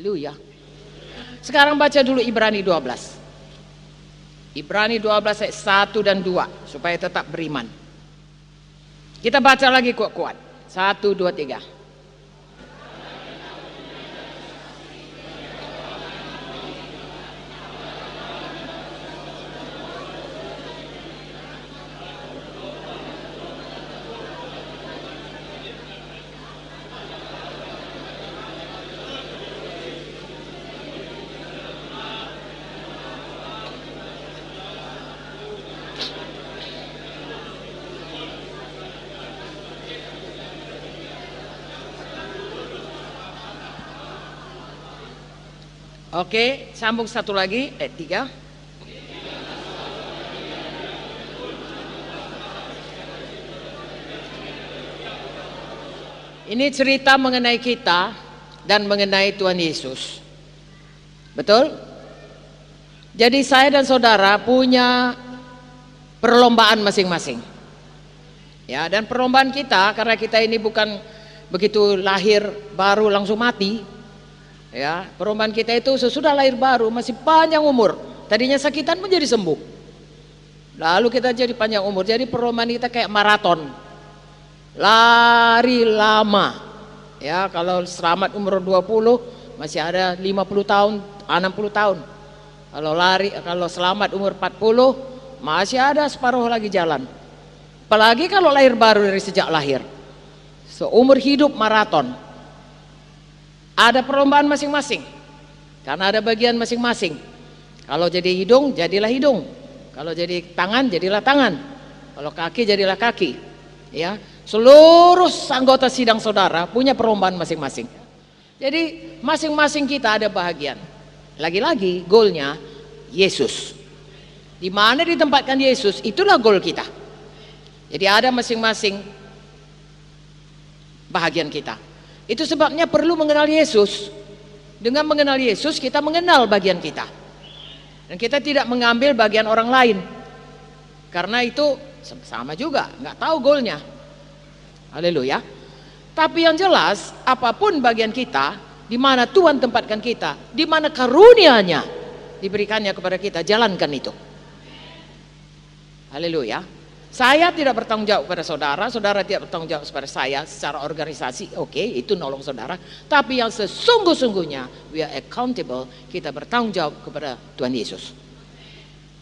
Haleluya. Sekarang baca dulu Ibrani 12. Ibrani 12 ayat 1 dan 2 supaya tetap beriman. Kita baca lagi kuat-kuat. 1, 2, 3. Oke, sambung satu lagi, ayat 3. Ini cerita mengenai kita dan mengenai Tuhan Yesus. Betul? Jadi saya dan saudara punya perlombaan masing-masing. Ya, dan perlombaan kita karena kita ini bukan begitu lahir baru langsung mati. Ya, perlombaan kita itu sesudah lahir baru masih panjang umur. Tadinya sakitan menjadi sembuh. Lalu kita jadi panjang umur. Jadi perlombaan kita kayak maraton. Lari lama. Ya, kalau selamat umur 20 masih ada 50 tahun, 60 tahun. Kalau selamat umur 40 masih ada separuh lagi jalan. Apalagi kalau lahir baru dari sejak lahir. Seumur hidup maraton. Ada perlombaan masing-masing. Karena ada bagian masing-masing. Kalau jadi hidung, jadilah hidung. Kalau jadi tangan, jadilah tangan. Kalau kaki, jadilah kaki. Ya, seluruh anggota sidang saudara punya perlombaan masing-masing. Jadi masing-masing kita ada bahagian. Lagi-lagi goalnya Yesus. Di mana ditempatkan Yesus, itulah goal kita. Jadi ada masing-masing bahagian kita. Itu sebabnya perlu mengenal Yesus. Dengan mengenal Yesus kita mengenal bagian kita. Dan kita tidak mengambil bagian orang lain. Karena itu sama juga, nggak tahu goalnya. Haleluya. Tapi yang jelas, apapun bagian kita, di mana Tuhan tempatkan kita, di mana karunia-Nya diberikannya kepada kita, jalankan itu. Haleluya. Saya tidak bertanggung jawab kepada saudara, saudara tidak bertanggung jawab kepada saya secara organisasi. Oke, itu nolong saudara. Tapi yang sesungguh-sungguhnya, we are accountable, kita bertanggung jawab kepada Tuhan Yesus.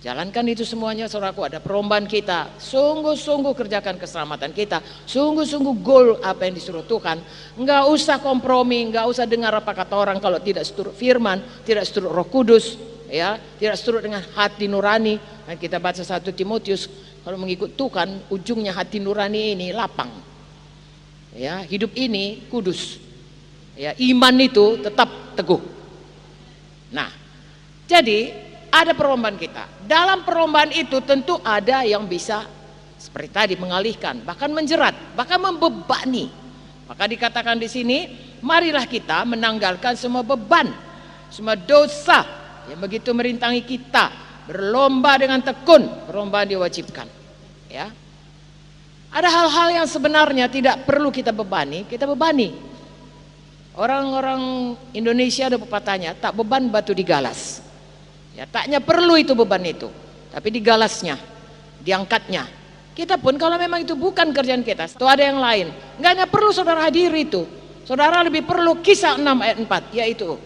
Jalankan itu semuanya, saudaraku. Ada perlombaan kita, sungguh-sungguh kerjakan keselamatan kita, sungguh-sungguh goal apa yang disuruh Tuhan. Enggak usah kompromi, enggak usah dengar apa kata orang kalau tidak seturut firman, tidak seturut Roh Kudus, ya, tidak seturut dengan hati nurani. Dan kita baca 1 Timotius, kalau mengikut Tuhan, ujungnya hati nurani ini lapang. Ya, hidup ini kudus. Ya, iman itu tetap teguh. Nah, jadi ada perlombaan kita. Dalam perlombaan itu tentu ada yang bisa seperti tadi mengalihkan, bahkan menjerat, bahkan membebani. Maka dikatakan di sini, marilah kita menanggalkan semua beban, semua dosa yang begitu merintangi kita. Berlomba dengan tekun, perlombaan diwajibkan. Ya, ada hal-hal yang sebenarnya tidak perlu kita bebani, kita bebani. Orang-orang Indonesia ada pepatahnya, tak beban batu digalas. Ya, taknya perlu itu beban itu, tapi digalasnya, diangkatnya. Kita pun kalau memang itu bukan kerjaan kita, itu ada yang lain. Enggaknya perlu saudara hadir itu. Saudara lebih perlu Kisah 6 ayat 4, yaitu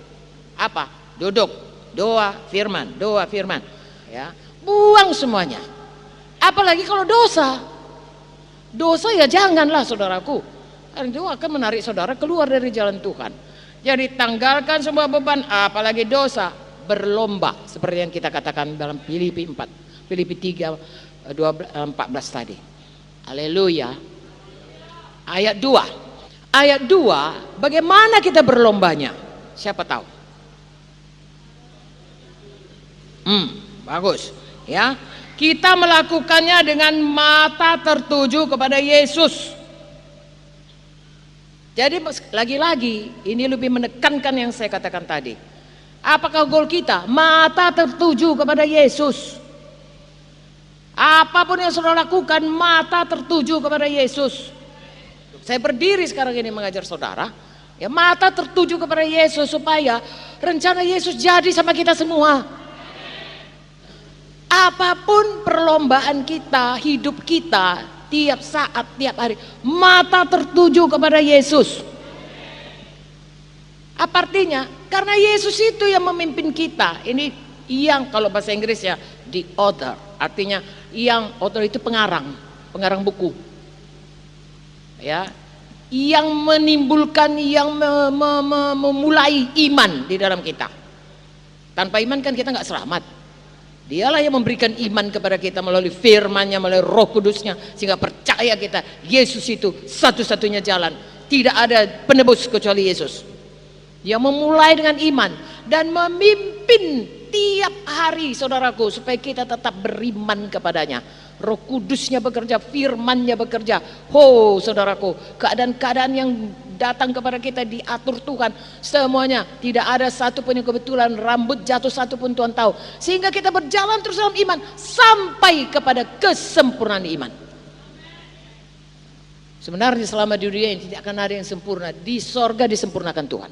apa? Duduk, doa, firman, doa, firman. Ya, buang semuanya. Apalagi kalau dosa. Dosa ya janganlah saudaraku. Itu akan menarik saudara keluar dari jalan Tuhan. Jadi tanggalkan semua beban, apalagi dosa. Berlomba seperti yang kita katakan dalam Filipi 4, Filipi 3 14 tadi. Haleluya. Ayat 2. Ayat 2, bagaimana kita berlombanya? Siapa tahu? Bagus. Ya. Kita melakukannya dengan mata tertuju kepada Yesus. Jadi lagi-lagi ini lebih menekankan yang saya katakan tadi. Apakah goal kita? Mata tertuju kepada Yesus. Apapun yang saudara lakukan, mata tertuju kepada Yesus. Saya berdiri sekarang ini mengajar saudara. Ya, mata tertuju kepada Yesus supaya rencana Yesus jadi sama kita semua. Apapun perlombaan kita, hidup kita, tiap saat, tiap hari, mata tertuju kepada Yesus. Apa artinya? Karena Yesus itu yang memimpin kita. Ini yang kalau bahasa Inggris ya, the author. Artinya yang author itu pengarang buku. Ya, yang menimbulkan, yang memulai iman di dalam kita. Tanpa iman kan kita nggak selamat. Dialah yang memberikan iman kepada kita melalui firman-Nya, melalui Roh Kudus-Nya, sehingga percaya kita Yesus itu satu-satunya jalan. Tidak ada penebus kecuali Yesus. Yang memulai dengan iman dan memimpin tiap hari, saudaraku, supaya kita tetap beriman kepadanya. Roh Kudus-Nya bekerja, firman-Nya bekerja. Saudaraku, keadaan-keadaan yang datang kepada kita diatur Tuhan semuanya. Tidak ada satu pun yang kebetulan, rambut jatuh satu pun Tuhan tahu. Sehingga kita berjalan terus dalam iman sampai kepada kesempurnaan iman. Sebenarnya selama di dunia ini tidak akan ada yang sempurna. Di sorga disempurnakan Tuhan.